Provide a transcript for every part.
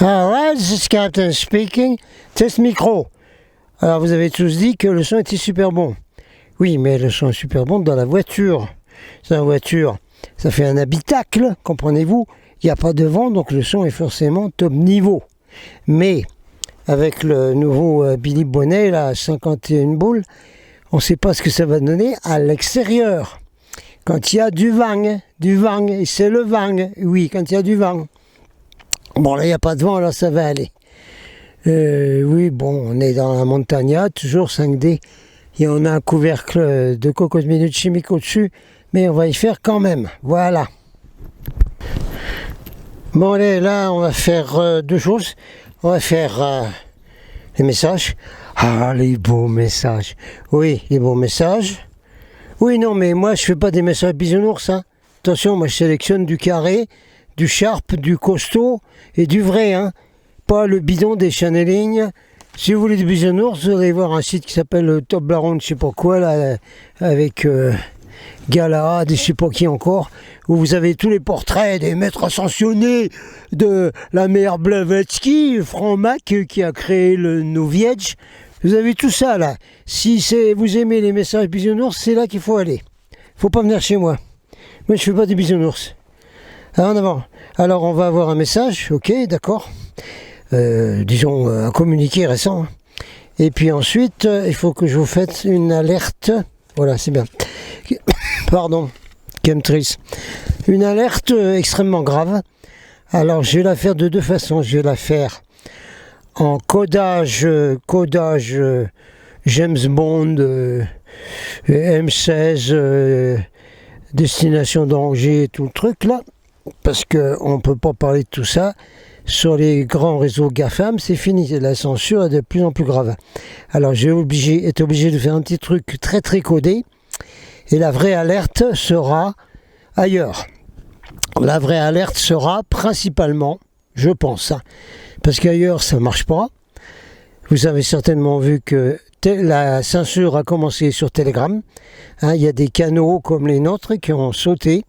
Alright, this is Captain speaking. Test micro. Alors vous avez tous dit que le son était super bon. Oui, mais le son est super bon dans la voiture. Dans la voiture, ça fait un habitacle, comprenez-vous. Il n'y a pas de vent, donc le son est forcément top niveau. Mais avec le nouveau Billy Bonnet, là, 51 boules, on ne sait pas ce que ça va donner à l'extérieur. Quand il y a du vent, et c'est le vent, oui, quand il y a du vent. Bon, là, il n'y a pas de vent, là, ça va aller. Oui, bon, on est dans la montagnade, toujours 5D. Et on a un couvercle de cocos minutes chimiques au-dessus, mais on va y faire quand même. Voilà. Bon, allez, là, on va faire deux choses. On va faire les messages. Ah, les beaux messages. Oui, les beaux messages. Oui, non, mais moi, je fais pas des messages bisounours, hein. Attention, moi, je sélectionne du carré, du sharp, du costaud et du vrai, hein. Pas le bidon des channeling. Si vous voulez du bisounours, vous allez voir un site qui s'appelle Top Baron, je sais pas quoi, là, avec Galahad et je sais pas qui encore, où vous avez tous les portraits des maîtres ascensionnés de la mère Blavatsky, Franck Mac, qui a créé le Novietch. Vous avez tout ça, là. Si vous aimez les messages bisounours, c'est là qu'il faut aller. Faut pas venir chez moi. Moi, je fais pas des bisounours. En avant. Alors, on va avoir un message, ok, d'accord. Disons, un communiqué récent. Et puis ensuite, il faut que je vous fasse une alerte. Voilà, c'est bien. Pardon, chemtrails. Une alerte extrêmement grave. Alors, je vais la faire de deux façons. Je vais la faire en codage James Bond, M16, destination danger, tout le truc là. Parce qu'on ne peut pas parler de tout ça. Sur les grands réseaux GAFAM, c'est fini, la censure est de plus en plus grave. Alors j'ai été obligé de faire un petit truc très très codé, et la vraie alerte sera ailleurs. La vraie alerte sera principalement, je pense, hein, parce qu'ailleurs ça ne marche pas. Vous avez certainement vu que la censure a commencé sur Telegram. Hein, il y a des canaux comme les nôtres qui ont sauté,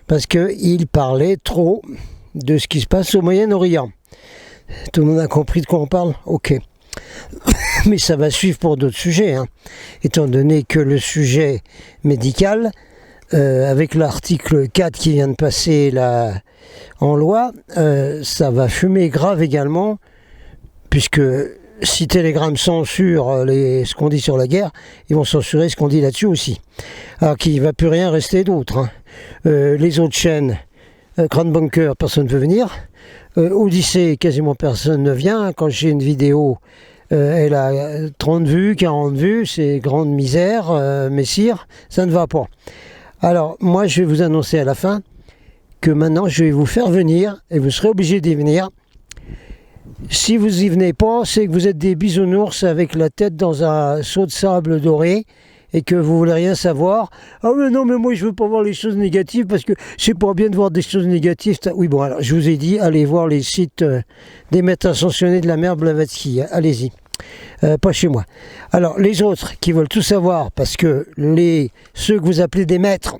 parce qu'ils parlaient trop de ce qui se passe au Moyen-Orient. Tout le monde a compris de quoi on parle? Ok. Mais ça va suivre pour d'autres sujets, hein. Étant donné que le sujet médical, avec l'article 4 qui vient de passer là, en loi, ça va fumer grave également, puisque si Telegram censure ce qu'on dit sur la guerre, ils vont censurer ce qu'on dit là-dessus aussi. Alors qu'il ne va plus rien rester d'autre, hein. Les autres chaînes, Grand Bunker, personne ne veut venir. Odyssée, quasiment personne ne vient. Quand j'ai une vidéo, elle a 30 vues, 40 vues, c'est grande misère, messire, ça ne va pas. Alors, moi, je vais vous annoncer à la fin que maintenant, je vais vous faire venir, et vous serez obligés d'y venir. Si vous y venez pas, c'est que vous êtes des bisounours avec la tête dans un seau de sable doré, et que vous voulez rien savoir. Ah mais non, mais moi je veux pas voir les choses négatives parce que c'est pas bien de voir des choses négatives. Oui bon, alors je vous ai dit, allez voir les sites des maîtres ascensionnés de la mère Blavatsky, allez-y. Pas chez moi. Alors les autres qui veulent tout savoir, parce que ceux que vous appelez des maîtres,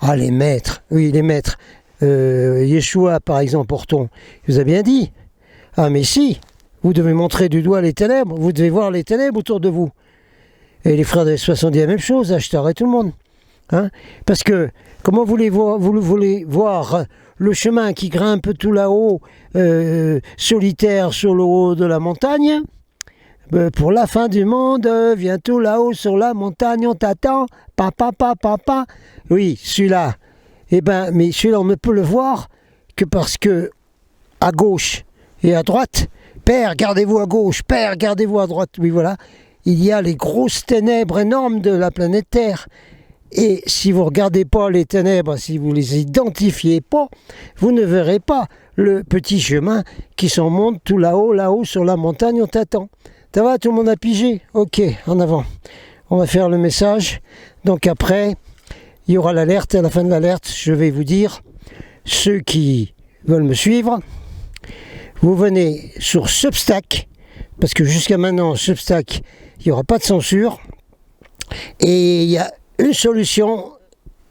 ah les maîtres, oui les maîtres, Yeshua par exemple, Porton, il vous a bien dit, ah mais si, vous devez montrer du doigt les ténèbres, vous devez voir les ténèbres autour de vous. Et les frères des 70, la même chose, Ashtar et tout le monde. Hein, parce que, comment vous voulez voir le chemin qui grimpe tout là-haut, solitaire sur le haut de la montagne? Pour la fin du monde, viens tout là-haut sur la montagne, on t'attend, papa, papa, papa. Oui, celui-là. Eh ben, mais celui-là, on ne peut le voir que parce que, à gauche et à droite, Père, gardez-vous à gauche, Père, gardez-vous à droite. Oui, voilà. Il y a les grosses ténèbres énormes de la planète Terre. Et si vous ne regardez pas les ténèbres, si vous ne les identifiez pas, vous ne verrez pas le petit chemin qui s'en monte tout là-haut sur la montagne, on t'attend. Ça va, tout le monde a pigé? Ok, en avant. On va faire le message. Donc après, il y aura l'alerte. À la fin de l'alerte, je vais vous dire, ceux qui veulent me suivre, vous venez sur Substack, parce que jusqu'à maintenant, Substack, il n'y aura pas de censure. Et il y a une solution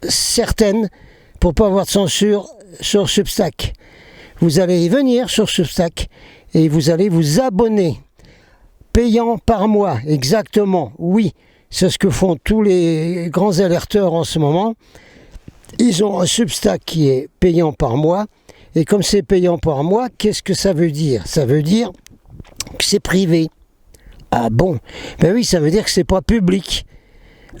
certaine pour ne pas avoir de censure sur Substack. Vous allez venir sur Substack et vous allez vous abonner. Payant par mois, exactement, oui. C'est ce que font tous les grands alerteurs en ce moment. Ils ont un Substack qui est payant par mois. Et comme c'est payant par mois, qu'est-ce que ça veut dire? Ça veut dire que c'est privé. Ah bon? Ben oui, ça veut dire que c'est pas public.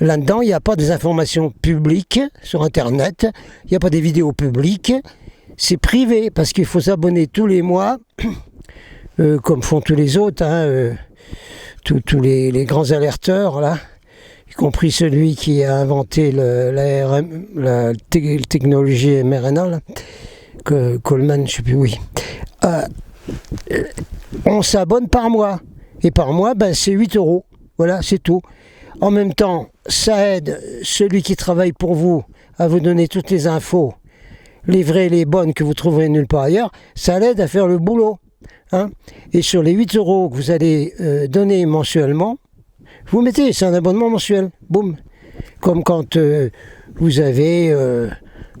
Là-dedans, il n'y a pas des informations publiques sur Internet. Il n'y a pas des vidéos publiques. C'est privé parce qu'il faut s'abonner tous les mois, comme font tous les autres, hein, tous les grands alerteurs, là, y compris celui qui a inventé la technologie mRNA, là, Coleman, je ne sais plus, oui. On s'abonne par mois. Et par mois, ben, c'est 8 €. Voilà, c'est tout. En même temps, ça aide celui qui travaille pour vous à vous donner toutes les infos, les vraies et les bonnes que vous trouverez nulle part ailleurs. Ça l'aide à faire le boulot. Hein. Et sur les 8 € que vous allez donner mensuellement, vous mettez, c'est un abonnement mensuel. Boum. Comme quand vous avez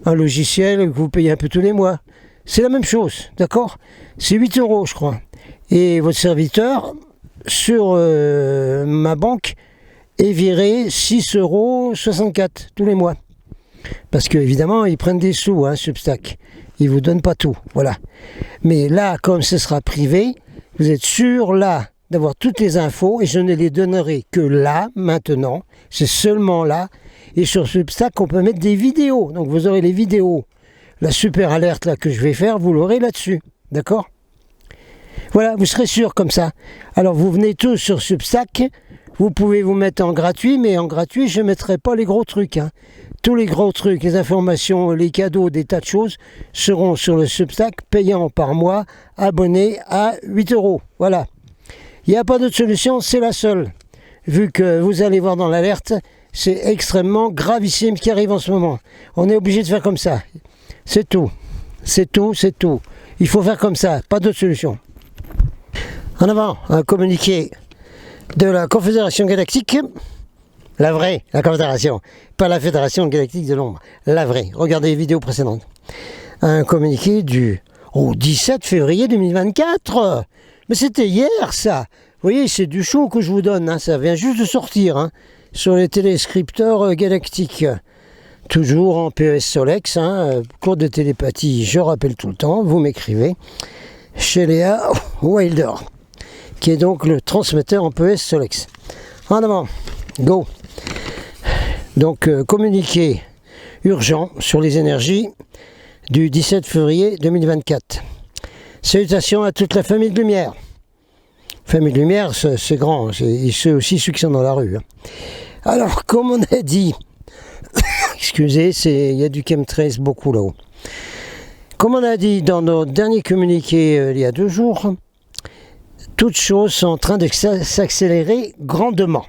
un logiciel que vous payez un peu tous les mois. C'est la même chose, d'accord? C'est 8 € je crois. Et votre serviteur, sur ma banque, est viré 6,64 € tous les mois. Parce qu'évidemment, ils prennent des sous, hein, Substack. Ils ne vous donnent pas tout, voilà. Mais là, comme ce sera privé, vous êtes sûr là d'avoir toutes les infos et je ne les donnerai que là, maintenant. C'est seulement là. Et sur Substack, on peut mettre des vidéos. Donc vous aurez les vidéos. La super alerte là que je vais faire, vous l'aurez là-dessus. D'accord? Voilà, vous serez sûr comme ça. Alors vous venez tous sur Substack. Vous pouvez vous mettre en gratuit, mais en gratuit, je ne mettrai pas les gros trucs. Hein. Tous les gros trucs, les informations, les cadeaux, des tas de choses seront sur le Substack, payant par mois, abonné à 8 €. Voilà. Il n'y a pas d'autre solution, c'est la seule. Vu que vous allez voir dans l'alerte, c'est extrêmement gravissime ce qui arrive en ce moment. On est obligé de faire comme ça. C'est tout. C'est tout, c'est tout. Il faut faire comme ça, pas d'autre solution. En avant, un communiqué de la Confédération Galactique. La vraie, la Confédération. Pas la Fédération Galactique de l'Ombre. La vraie. Regardez les vidéos précédentes. Un communiqué du 17 février 2024. Mais c'était hier, ça. Vous voyez, c'est du chaud que je vous donne. Hein. Ça vient juste de sortir. Hein, sur les téléscripteurs galactiques. Toujours en PES Solex. Hein, cours de télépathie, je rappelle tout le temps. Vous m'écrivez. Chez Léa Wilder. Qui est donc le transmetteur en PES Solex. En avant. Go. Donc, communiqué urgent sur les énergies du 17 février 2024. Salutations à toute la famille de lumière. Famille de lumière, c'est grand, c'est aussi ceux qui sont dans la rue. Hein. Alors, comme on a dit, excusez, il y a du chemtrails beaucoup là-haut. Comme on a dit dans notre dernier communiqué il y a 2 jours, toutes choses sont en train de s'accélérer grandement.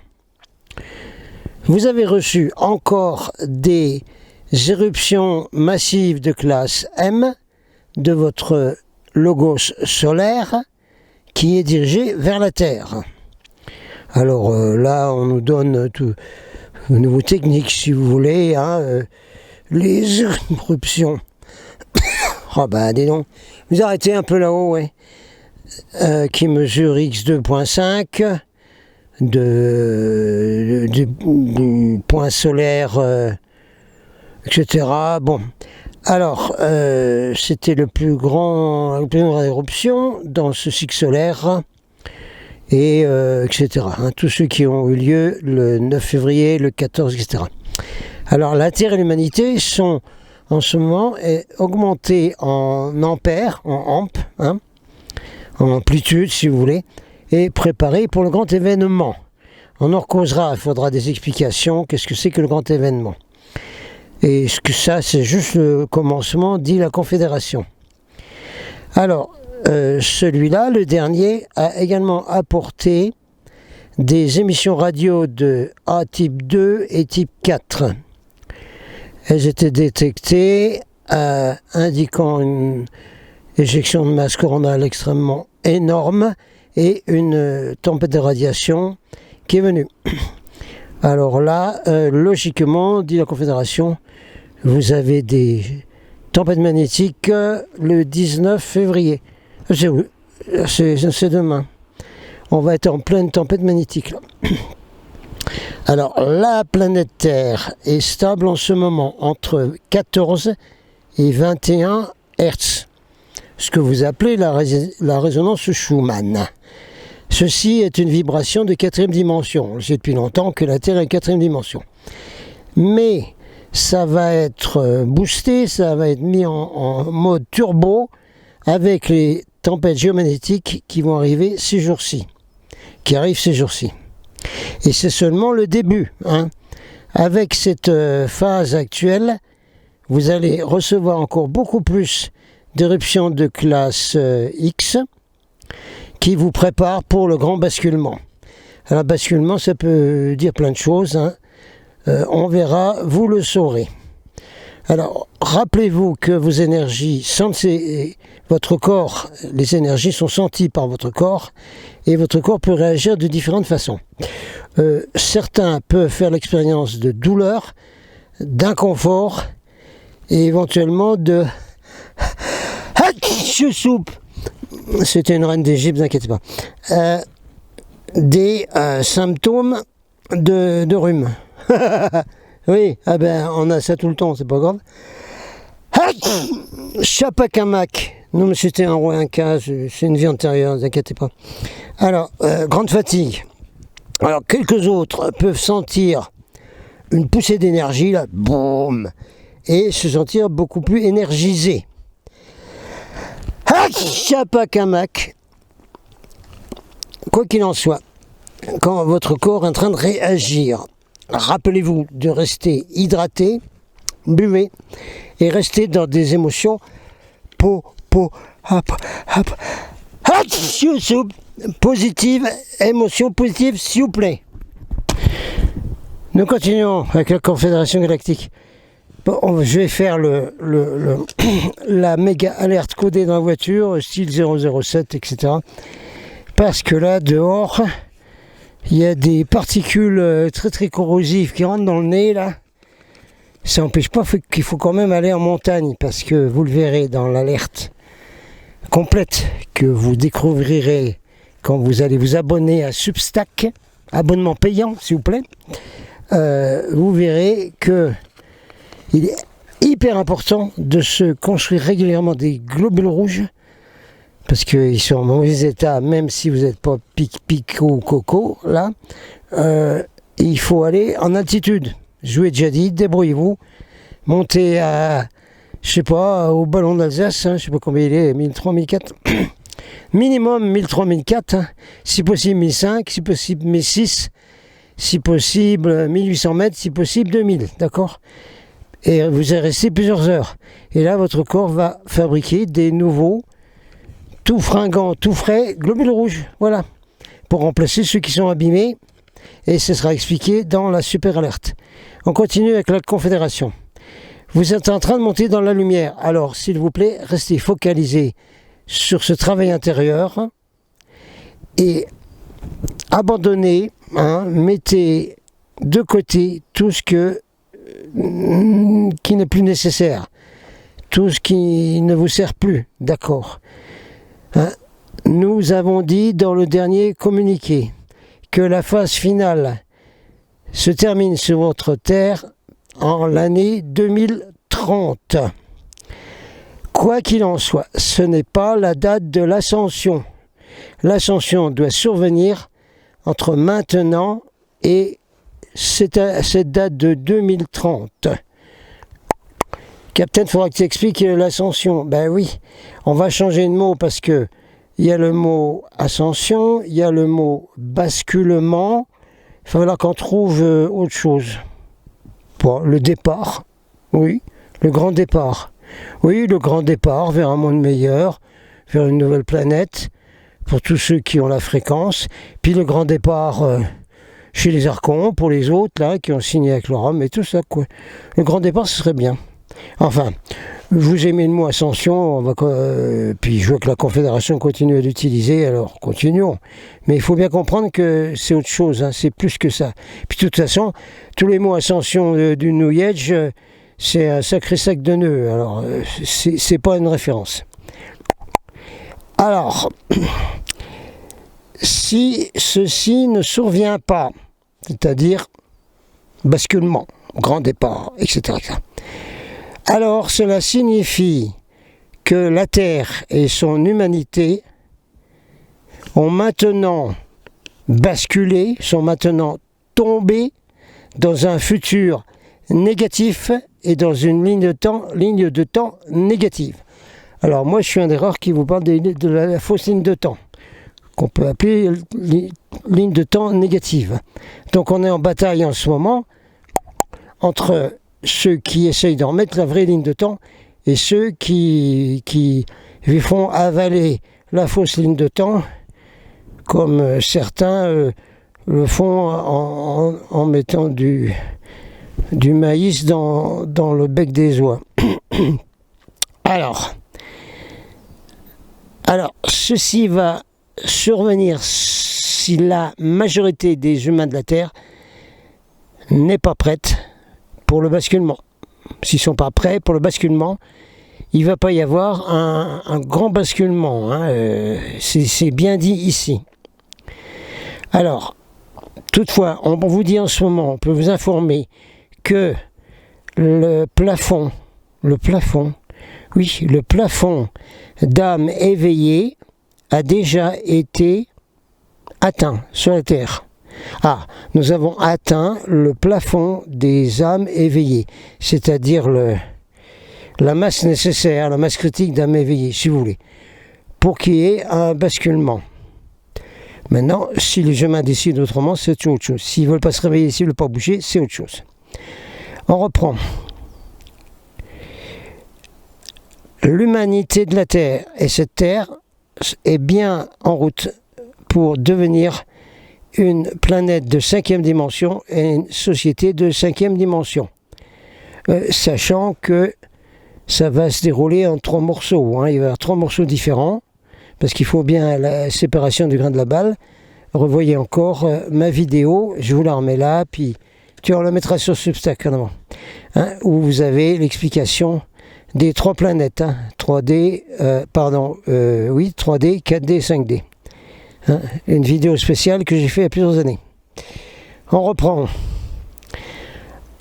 Vous avez reçu encore des éruptions massives de classe M de votre logos solaire qui est dirigé vers la Terre. Alors là, on nous donne tout une nouvelle technique, si vous voulez, hein, les éruptions. Oh bah, dis donc, vous arrêtez un peu là-haut, ouais. Qui mesure X2.5 du point solaire, etc. Bon, alors, c'était la plus grande éruption dans ce cycle solaire, et etc. Hein, tous ceux qui ont eu lieu le 9 février, le 14, etc. Alors, la Terre et l'humanité sont en ce moment augmentés en ampères, en amp, hein, en amplitude, si vous voulez, et préparés pour le grand événement. On en causera, il faudra des explications, qu'est-ce que c'est que le grand événement. Et ce que ça, c'est juste le commencement, dit la Confédération. Alors, celui-là, le dernier, a également apporté des émissions radio de A type 2 et type 4. Elles étaient détectées indiquant une éjection de masse coronale extrêmement énorme et une tempête de radiation qui est venue. Alors là, logiquement, dit la Confédération, vous avez des tempêtes magnétiques le 19 février. c'est demain. On va être en pleine tempête magnétique là. Alors, la planète Terre est stable en ce moment entre 14 et 21 Hertz, ce que vous appelez la résonance Schumann. Ceci est une vibration de 4e dimension. Je sais depuis longtemps que la Terre est 4e dimension. Mais ça va être boosté, ça va être mis en mode turbo avec les tempêtes géomagnétiques qui vont arriver ces jours-ci, qui arrivent ces jours-ci. Et c'est seulement le début. Avec cette phase actuelle, vous allez recevoir encore beaucoup plus d'éruptions de classe X qui vous préparent pour le grand basculement. Alors, basculement, ça peut dire plein de choses. On verra, vous le saurez. Alors, rappelez-vous que vos énergies, votre corps, les énergies sont senties par votre corps et votre corps peut réagir de différentes façons. Certains peuvent faire l'expérience de douleur, d'inconfort et éventuellement de soupe. C'était une reine d'Égypte, ne vous inquiétez pas. Des symptômes de rhume. Oui, on a ça tout le temps, c'est pas grave. Chapakamak. Non, mais c'était un roi inca, c'est une vie antérieure, ne vous inquiétez pas. Alors, grande fatigue. Alors, quelques autres peuvent sentir une poussée d'énergie, là, boum, et se sentir beaucoup plus énergisés. Chapakamak. Quoi qu'il en soit, quand votre corps est en train de réagir, rappelez-vous de rester hydraté, buvez, et restez dans des émotions positives, émotions positives, s'il vous plaît. Nous continuons avec la Confédération Galactique. Bon, je vais faire la méga alerte codée dans la voiture, style 007, etc. Parce que là, dehors, il y a des particules très très corrosives qui rentrent dans le nez, là. Ça n'empêche pas qu'il faut quand même aller en montagne, parce que vous le verrez dans l'alerte complète que vous découvrirez quand vous allez vous abonner à Substack, abonnement payant s'il vous plaît, vous verrez que il est hyper important de se construire régulièrement des globules rouges, parce qu'ils sont en mauvais état, même si vous n'êtes pas pico coco, là, il faut aller en altitude. Je vous ai déjà dit, débrouillez-vous, montez à, je sais pas, au ballon d'Alsace, je sais pas combien il est, 1003, 1004, minimum 1003, 1004, si possible 1005, si possible 1006, si possible 1800 mètres, si possible 2000, d'accord? Et vous allez rester plusieurs heures. Et là, votre corps va fabriquer des nouveaux, tout fringants, tout frais, globules rouges, voilà, pour remplacer ceux qui sont abîmés, et ce sera expliqué dans la super alerte. On continue avec la Confédération. Vous êtes en train de monter dans la lumière, alors s'il vous plaît, restez focalisés sur ce travail intérieur et abandonnez, mettez de côté tout ce qui n'est plus nécessaire, tout ce qui ne vous sert plus, d'accord. Nous avons dit dans le dernier communiqué que la phase finale se termine sur votre Terre en l'année 2030. Quoi qu'il en soit, ce n'est pas la date de l'ascension. L'ascension doit survenir entre maintenant et cette date de 2030. Capitaine, il faudra que tu expliques l'ascension. Ben oui, on va changer de mot parce que il y a le mot ascension, il y a le mot basculement. Il va falloir qu'on trouve autre chose. Bon, le départ, oui, le grand départ. Oui, le grand départ vers un monde meilleur, vers une nouvelle planète, pour tous ceux qui ont la fréquence. Puis le grand départ chez les archons, pour les autres, là, qui ont signé avec le Rhum et tout ça, quoi. Le grand départ, ce serait bien. Enfin, vous aimez le mot ascension, puis je vois que la Confédération continue à l'utiliser, alors continuons. Mais il faut bien comprendre que c'est autre chose, c'est plus que ça. Puis de toute façon, tous les mots ascension du New Age, c'est un sacré sac de nœuds, alors c'est pas une référence. Alors, si ceci ne survient pas, c'est-à-dire basculement, grand départ, etc., alors cela signifie que la Terre et son humanité ont maintenant basculé, sont maintenant tombés dans un futur négatif et dans une ligne de temps négative. Alors moi je suis un des rares qui vous parle de la fausse ligne de temps, qu'on peut appeler ligne de temps négative. Donc on est en bataille en ce moment entre ceux qui essayent d'en remettre la vraie ligne de temps et ceux qui lui font avaler la fausse ligne de temps, comme certains le font en mettant du maïs dans le bec des oies. Alors, ceci va survenir si la majorité des humains de la Terre n'est pas prête pour le basculement. S'ils ne sont pas prêts pour le basculement, il ne va pas y avoir un grand basculement. C'est bien dit ici. Alors, toutefois, on vous dit en ce moment, on peut vous informer que le plafond d'âmes éveillées a déjà été atteint sur la Terre. Ah, nous avons atteint le plafond des âmes éveillées, c'est-à-dire la masse nécessaire, la masse critique d'âmes éveillées, si vous voulez, pour qu'il y ait un basculement. Maintenant, si les humains décident autrement, c'est autre chose. S'ils ne veulent pas se réveiller, s'ils ne veulent pas bouger, c'est autre chose. On reprend. L'humanité de la Terre et cette Terre est bien en route pour devenir une planète de 5e dimension et une société de 5e dimension. Sachant que ça va se dérouler en 3 morceaux. Il va y avoir 3 morceaux différents, parce qu'il faut bien la séparation du grain de la balle. Revoyez encore ma vidéo, je vous la remets là, puis tu la mettras sur Substack en avant, où vous avez l'explication des 3 planètes, 3D, 3D, 4D, 5D. Une vidéo spéciale que j'ai fait il y a plusieurs années. On reprend.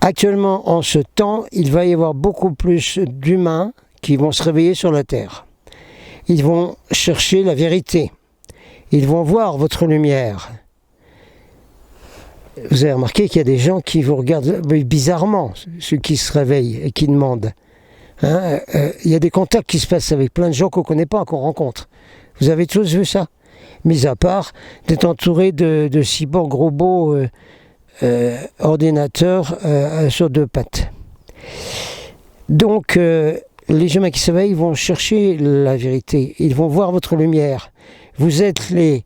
Actuellement, en ce temps, il va y avoir beaucoup plus d'humains qui vont se réveiller sur la Terre. Ils vont chercher la vérité. Ils vont voir votre lumière. Vous avez remarqué qu'il y a des gens qui vous regardent bizarrement, ceux qui se réveillent et qui demandent. Il y a des contacts qui se passent avec plein de gens qu'on ne connaît pas, qu'on rencontre. Vous avez tous vu ça? Mis à part d'être entouré de cyborgs robots ordinateurs sur 2 pattes. Donc, les humains qui s'éveillent vont chercher la vérité. Ils vont voir votre lumière. Vous êtes les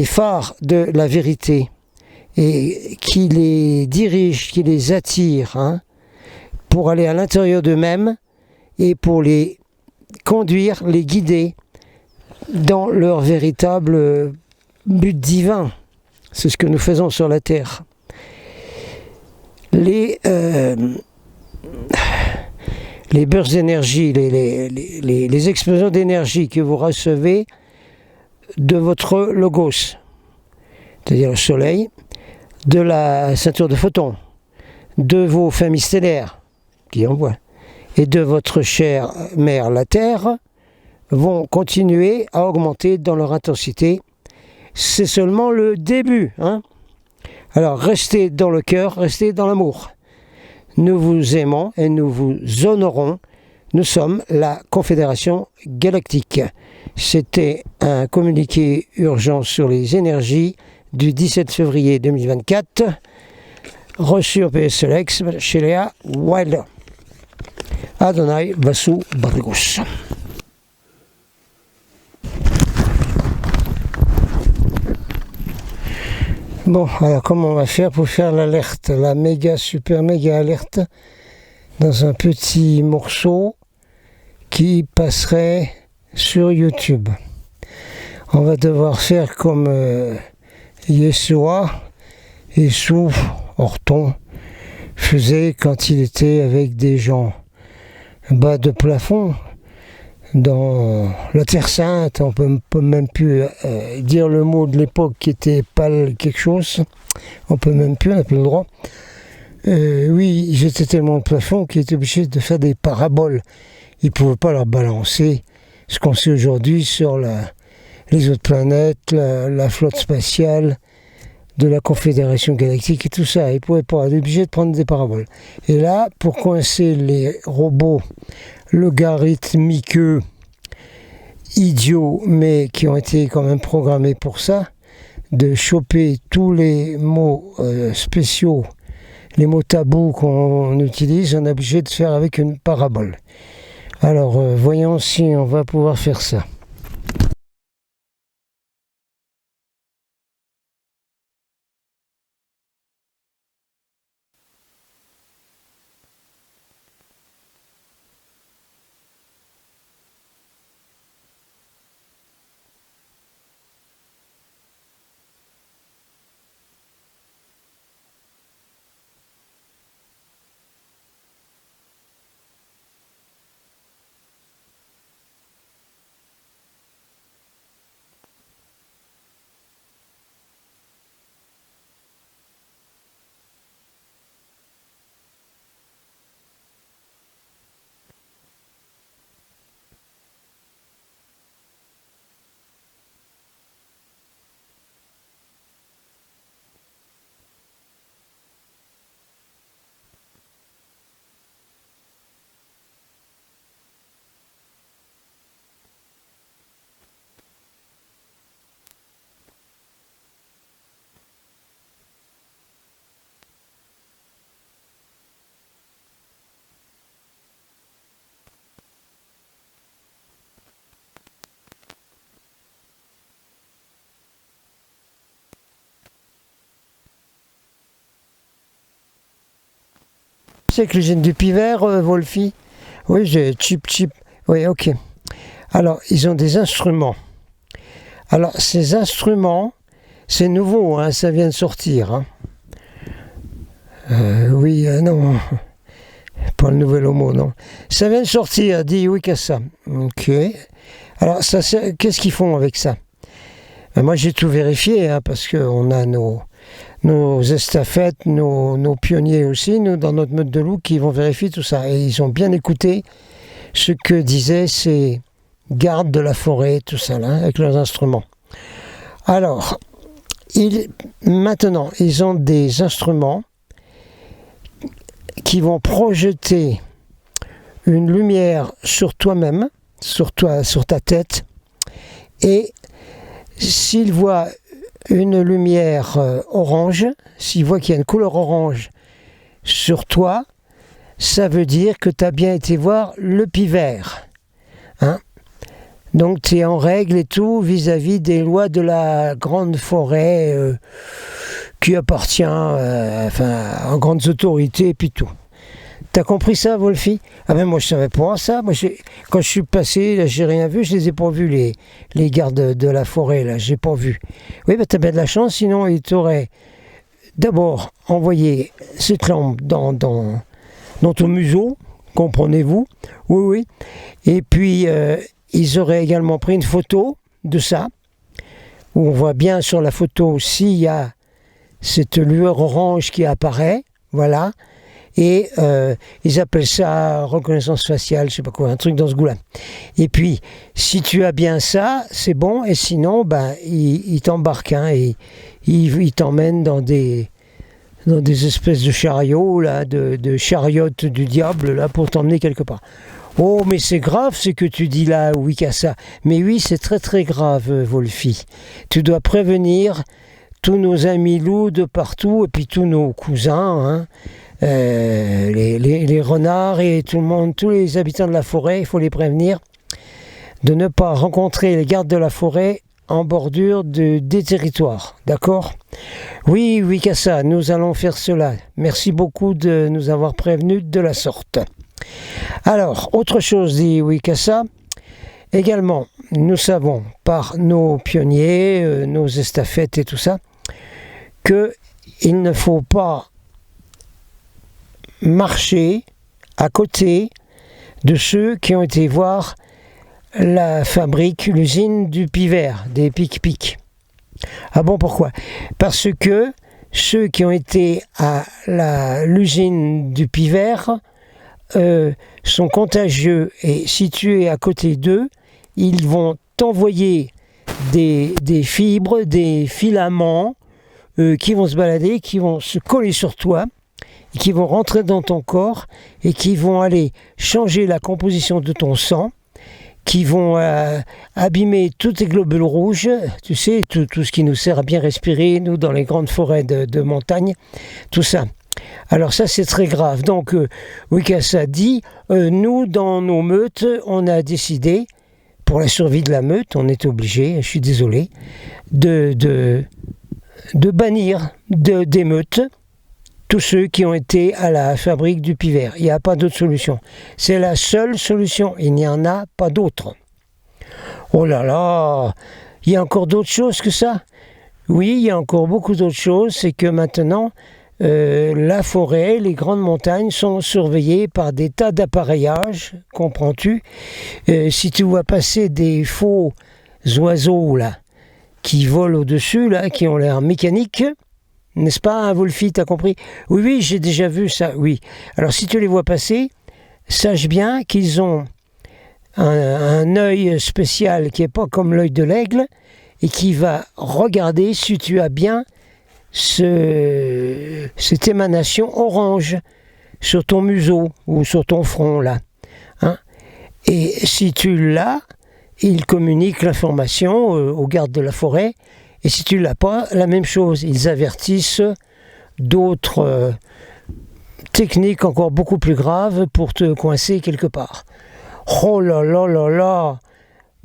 phares de la vérité et qui les dirigent, qui les attirent pour aller à l'intérieur d'eux-mêmes et pour les conduire, les guider dans leur véritable but divin. C'est ce que nous faisons sur la Terre. Les bursts d'énergie, les explosions d'énergie que vous recevez de votre logos, c'est-à-dire le soleil, de la ceinture de photons, de vos familles stellaires qui envoient, et de votre chère mère, la Terre, vont continuer à augmenter dans leur intensité. C'est seulement le début. Alors restez dans le cœur, restez dans l'amour. Nous vous aimons et nous vous honorons. Nous sommes la Confédération Galactique. C'était un communiqué urgent sur les énergies du 17 février 2024, reçu au PSLX chez Léa Wilder. Adonai Vasu Barrigus. Bon, alors comment on va faire pour faire l'alerte, la super méga alerte, dans un petit morceau qui passerait sur YouTube. On va devoir faire comme Yeshua, Orton, faisait quand il était avec des gens bas de plafond, dans la Terre Sainte, on peut même plus dire le mot de l'époque qui était pâle quelque chose, on peut même plus, on n'a plus le droit. Oui, j'étais tellement de plafond qu'ils étaient obligés de faire des paraboles. Ils ne pouvaient pas leur balancer ce qu'on sait aujourd'hui sur les autres planètes, la flotte spatiale de la Confédération Galactique et tout ça. Ils ne pouvaient pas, ils étaient obligés de prendre des paraboles. Et là, pour coincer les robots logarithmiqueux, idiots, mais qui ont été quand même programmés pour ça, de choper tous les mots spéciaux, les mots tabous qu'on utilise, on est obligé de faire avec une parabole. Alors, voyons si on va pouvoir faire ça. C'est que l'usine du Pivert, Wolfie? Oui, j'ai chip. Oui, ok. Alors, ils ont des instruments. Alors, ces instruments, c'est nouveau, hein, ça vient de sortir. Hein. Oui, non, pas le nouvel homo, non. Ça vient de sortir, dit Wikasa. Ok. Alors, ça, qu'est-ce qu'ils font avec ça? Moi, j'ai tout vérifié, hein, parce qu'on a nos estafettes, nos pionniers aussi, nous, dans notre meute de loup, qui vont vérifier tout ça. Et ils ont bien écouté ce que disaient ces gardes de la forêt, tout ça, là, avec leurs instruments. Alors, maintenant, ils ont des instruments qui vont projeter une lumière sur toi-même, sur ta tête, et s'ils voient une lumière orange, s'ils voient qu'il y a une couleur orange sur toi, ça veut dire que tu as bien été voir le Pivert. Hein? Donc tu es en règle et tout vis-à-vis des lois de la grande forêt qui appartient aux grandes autorités et puis tout. T'as compris ça, Wolfie? Ah ben moi je savais pas ça. Moi, quand je suis passé, là, j'ai rien vu, je les ai pas vus, les gardes de la forêt, là, j'ai pas vu. Oui, ben t'as bien de la chance, sinon ils t'auraient d'abord envoyé cette lampe dans ton museau, comprenez-vous? Oui. Et puis ils auraient également pris une photo de ça, où on voit bien sur la photo s'il y a cette lueur orange qui apparaît, voilà. Et ils appellent ça reconnaissance faciale, je sais pas quoi, un truc dans ce goût-là. Et puis, si tu as bien ça, c'est bon, et sinon, ben, ils t'embarquent, hein, et ils t'emmènent dans des espèces de chariots, là, de chariotes du diable, là, pour t'emmener quelque part. Oh, mais c'est grave ce que tu dis là, Wikasa. Mais oui, c'est très très grave, Wolfie. Tu dois prévenir tous nos amis loups de partout, et puis tous nos cousins, hein. Les renards et tout le monde, tous les habitants de la forêt, il faut les prévenir de ne pas rencontrer les gardes de la forêt en bordure des territoires, d'accord? Oui, Wikasa, nous allons faire cela. Merci beaucoup de nous avoir prévenus de la sorte. Alors, autre chose, dit Wikasa, également, nous savons par nos pionniers, nos estafettes et tout ça, qu'il ne faut pas marcher à côté de ceux qui ont été voir la fabrique, l'usine du Pivert, des Pic-Pic. Ah bon, pourquoi? Parce que ceux qui ont été à l'usine du Pivert sont contagieux, et si tu es à côté d'eux, ils vont t'envoyer des fibres, des filaments qui vont se balader, qui vont se coller sur toi, et qui vont rentrer dans ton corps et qui vont aller changer la composition de ton sang, qui vont abîmer tous tes globules rouges, tu sais, tout ce qui nous sert à bien respirer, nous, dans les grandes forêts de montagne, tout ça. Alors ça, c'est très grave. Donc, Wicasa dit, nous, dans nos meutes, on a décidé, pour la survie de la meute, on est obligé, je suis désolé, de bannir des meutes tous ceux qui ont été à la fabrique du Pivert. Il n'y a pas d'autre solution. C'est la seule solution. Il n'y en a pas d'autre. Oh là là, il y a encore d'autres choses que ça? Oui, il y a encore beaucoup d'autres choses. C'est que maintenant, la forêt, les grandes montagnes sont surveillées par des tas d'appareillages, comprends-tu? Si tu vois passer des faux oiseaux là, qui volent au-dessus, là, qui ont l'air mécaniques, n'est-ce pas, Wolfie, t'as compris? Oui, oui, j'ai déjà vu ça, oui. Alors, si tu les vois passer, sache bien qu'ils ont un œil spécial qui n'est pas comme l'œil de l'aigle et qui va regarder si tu as bien cette émanation orange sur ton museau ou sur ton front, là. Hein? Et si tu l'as, il communique l'information aux gardes de la forêt. Et si tu ne l'as pas, la même chose. Ils avertissent d'autres techniques encore beaucoup plus graves pour te coincer quelque part. Oh là là là là!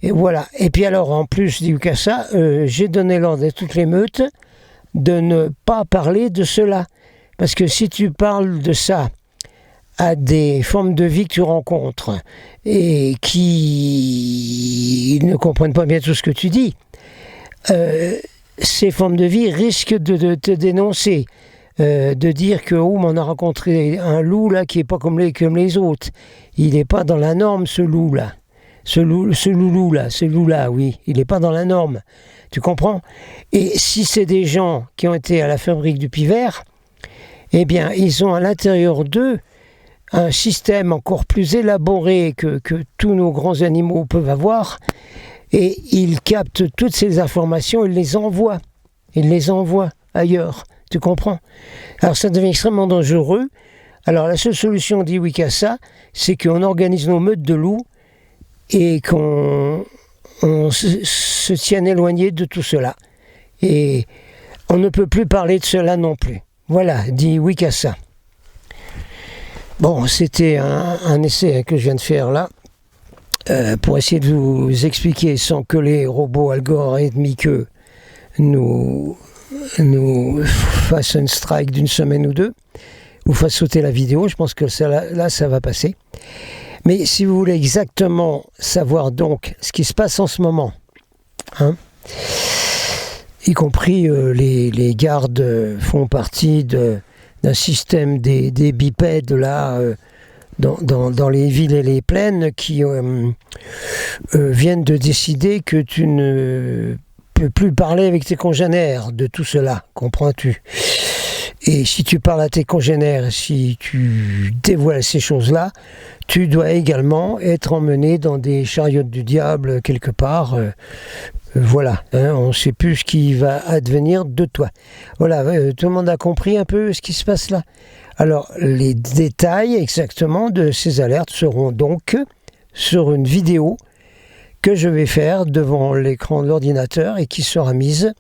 Et voilà. Et puis alors, en plus, dit Wicasa, j'ai donné l'ordre à toutes les meutes de ne pas parler de cela. Parce que si tu parles de ça à des formes de vie que tu rencontres et qui ne comprennent pas bien tout ce que tu dis, ces formes de vie risquent de te dénoncer, de dire que on a rencontré un loup là qui est pas comme les autres. Il n'est pas dans la norme, ce loup là, ce loulou là, oui, il n'est pas dans la norme. Tu comprends? Et si c'est des gens qui ont été à la fabrique du Pivert, eh bien, ils ont à l'intérieur d'eux un système encore plus élaboré que tous nos grands animaux peuvent avoir. Et il capte toutes ces informations, il les envoie ailleurs, tu comprends? Alors ça devient extrêmement dangereux. Alors la seule solution, dit Wicasa, c'est qu'on organise nos meutes de loups et qu'on se tienne éloigné de tout cela. Et on ne peut plus parler de cela non plus. Voilà, dit Wicasa. Bon, c'était un essai que je viens de faire là. Pour essayer de vous expliquer sans que les robots algorithmiques nous fassent un strike d'une semaine ou deux, ou fassent sauter la vidéo. Je pense que ça va passer. Mais si vous voulez exactement savoir donc ce qui se passe en ce moment, hein, y compris les gardes font partie d'un système des bipèdes là, dans les villes et les plaines qui viennent de décider que tu ne peux plus parler avec tes congénères de tout cela, comprends-tu? Et si tu parles à tes congénères, si tu dévoiles ces choses-là, tu dois également être emmené dans des chariots du diable quelque part. Voilà, hein, on ne sait plus ce qui va advenir de toi. Voilà, tout le monde a compris un peu ce qui se passe là. Alors, les détails exactement de ces alertes seront donc sur une vidéo que je vais faire devant l'écran de l'ordinateur et qui sera mise,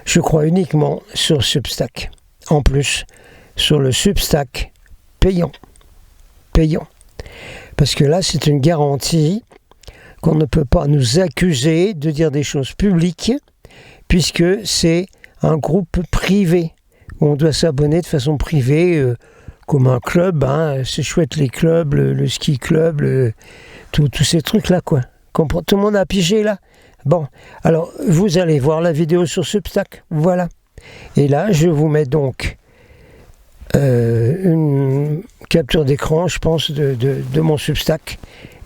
je crois, uniquement sur Substack. En plus, sur le Substack payant. Parce que là, c'est une garantie qu'on ne peut pas nous accuser de dire des choses publiques, puisque c'est un groupe privé. On doit s'abonner de façon privée, comme un club. Hein. C'est chouette les clubs, le ski club, tous ces trucs-là, quoi. Tout le monde a pigé, là? Bon, alors, vous allez voir la vidéo sur Substack, voilà. Et là, je vous mets donc une capture d'écran, je pense, de mon Substack.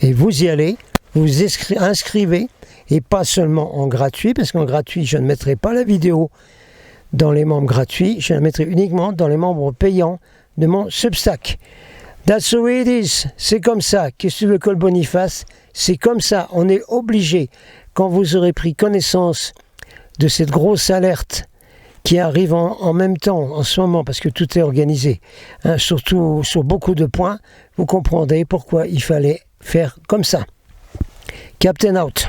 Et vous y allez, vous inscrivez, et pas seulement en gratuit, parce qu'en gratuit, je ne mettrai pas la vidéo dans les membres gratuits, je la mettrai uniquement dans les membres payants de mon Substack. That's the way it is. C'est comme ça. Qu'est-ce que tu veux que le Boniface? C'est comme ça. On est obligé, quand vous aurez pris connaissance de cette grosse alerte qui arrive en même temps, en ce moment, parce que tout est organisé, hein, surtout sur beaucoup de points, vous comprendrez pourquoi il fallait faire comme ça. Captain out.